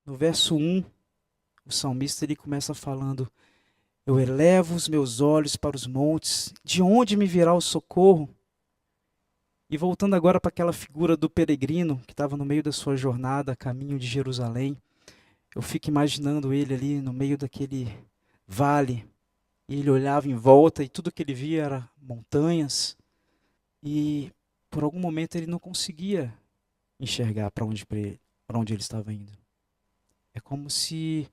No verso 1, o salmista ele começa falando: eu elevo os meus olhos para os montes, de onde me virá o socorro? E voltando agora para aquela figura do peregrino que estava no meio da sua jornada a caminho de Jerusalém, eu fico imaginando ele ali no meio daquele vale, e ele olhava em volta e tudo que ele via era montanhas, e por algum momento ele não conseguia enxergar para onde ele estava indo. É como se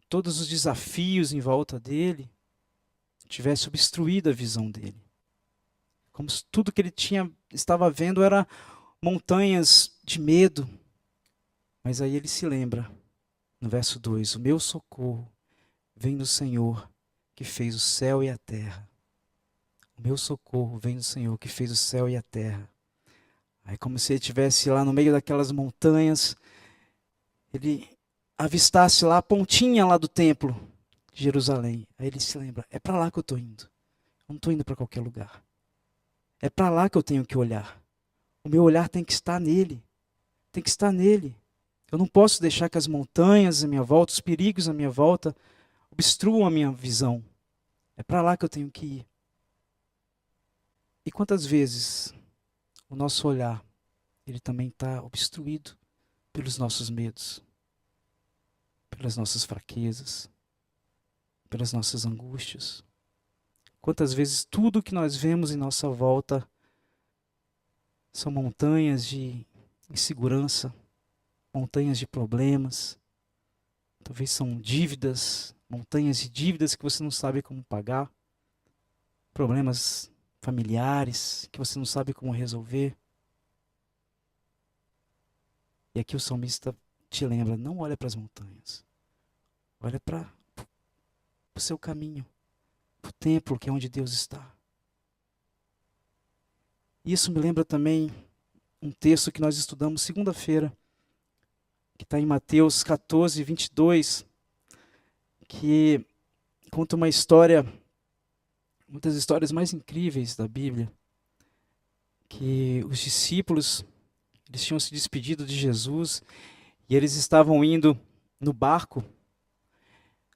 todos os desafios em volta dele tivesse obstruído a visão dele. Como se tudo que ele estava vendo era montanhas de medo. Mas aí ele se lembra, no verso 2, o meu socorro vem do Senhor que fez o céu e a terra. O meu socorro vem do Senhor que fez o céu e a terra. Aí como se ele estivesse lá no meio daquelas montanhas, ele avistasse lá a pontinha lá do templo de Jerusalém. Aí ele se lembra, é para lá que eu estou indo. Eu não estou indo para qualquer lugar. É para lá que eu tenho que olhar. O meu olhar tem que estar nele. Tem que estar nele. Eu não posso deixar que as montanhas à minha volta, os perigos à minha volta, obstruam a minha visão. É para lá que eu tenho que ir. E quantas vezes o nosso olhar, ele também está obstruído pelos nossos medos, pelas nossas fraquezas, pelas nossas angústias. Quantas vezes tudo que nós vemos em nossa volta são montanhas de insegurança, montanhas de problemas, talvez são dívidas, montanhas de dívidas que você não sabe como pagar, problemas familiares que você não sabe como resolver. E aqui o salmista te lembra, não olha para as montanhas, olha para o seu caminho, para o templo que é onde Deus está. Isso me lembra também um texto que nós estudamos segunda-feira, que está em Mateus 14, 22, que conta uma história, uma das histórias mais incríveis da Bíblia, que os discípulos, eles tinham se despedido de Jesus e eles estavam indo no barco,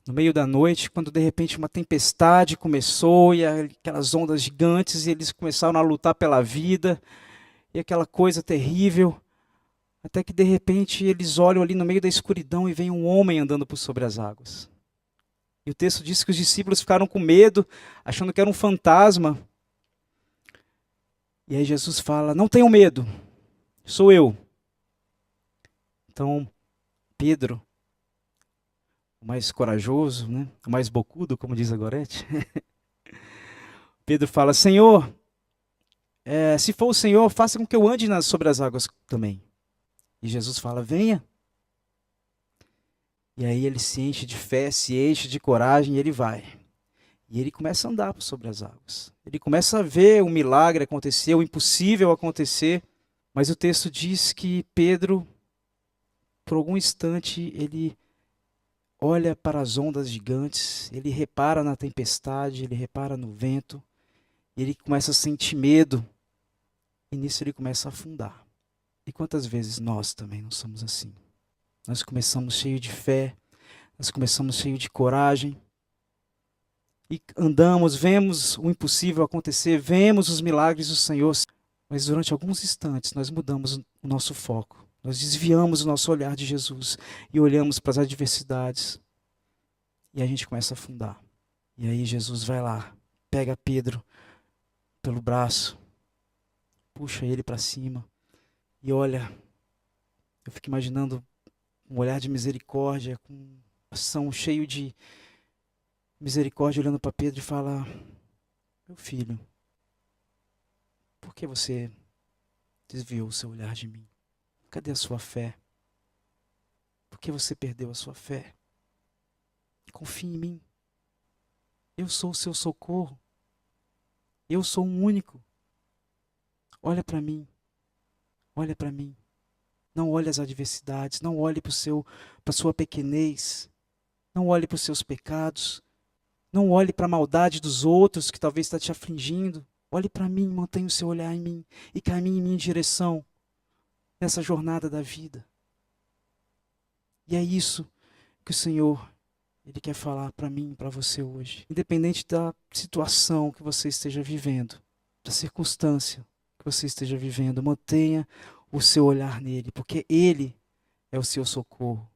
no meio da noite, quando de repente uma tempestade começou e aquelas ondas gigantes e eles começaram a lutar pela vida e aquela coisa terrível, até que de repente eles olham ali no meio da escuridão e vem um homem andando por sobre as águas. E o texto diz que os discípulos ficaram com medo, achando que era um fantasma. E aí Jesus fala, não tenham medo, sou eu. Então, Pedro, o mais corajoso, né? O mais bocudo, como diz a Gorete, Pedro fala, Senhor, se for o Senhor, faça com que eu ande sobre as águas também. E Jesus fala, venha. E aí ele se enche de fé, se enche de coragem e ele vai. E ele começa a andar sobre as águas. Ele começa a ver o milagre acontecer, o impossível acontecer. Mas o texto diz que Pedro, por algum instante, ele olha para as ondas gigantes, ele repara na tempestade, ele repara no vento, e ele começa a sentir medo. E nisso ele começa a afundar. E quantas vezes nós também não somos assim? Nós começamos cheio de fé, nós começamos cheio de coragem, e andamos, vemos o impossível acontecer, vemos os milagres do Senhor, mas durante alguns instantes nós mudamos o nosso foco, nós desviamos o nosso olhar de Jesus e olhamos para as adversidades e a gente começa a afundar. E aí Jesus vai lá, pega Pedro pelo braço, puxa ele para cima e olha, eu fico imaginando um olhar de misericórdia, com um coração cheio de misericórdia, olhando para Pedro e fala, meu filho, por que você desviou o seu olhar de mim? Cadê a sua fé? Por que você perdeu a sua fé? Confie em mim. Eu sou o seu socorro. Eu sou o único. Olha para mim. Olha para mim. Não olhe as adversidades. Não olhe para a sua pequenez. Não olhe para os seus pecados. Não olhe para a maldade dos outros que talvez está te afligindo. Olhe para mim, mantenha o seu olhar em mim e caminhe em minha direção nessa jornada da vida. E é isso que o Senhor, Ele quer falar para mim e para você hoje. Independente da situação que você esteja vivendo, da circunstância que você esteja vivendo, mantenha o seu olhar nele, porque Ele é o seu socorro.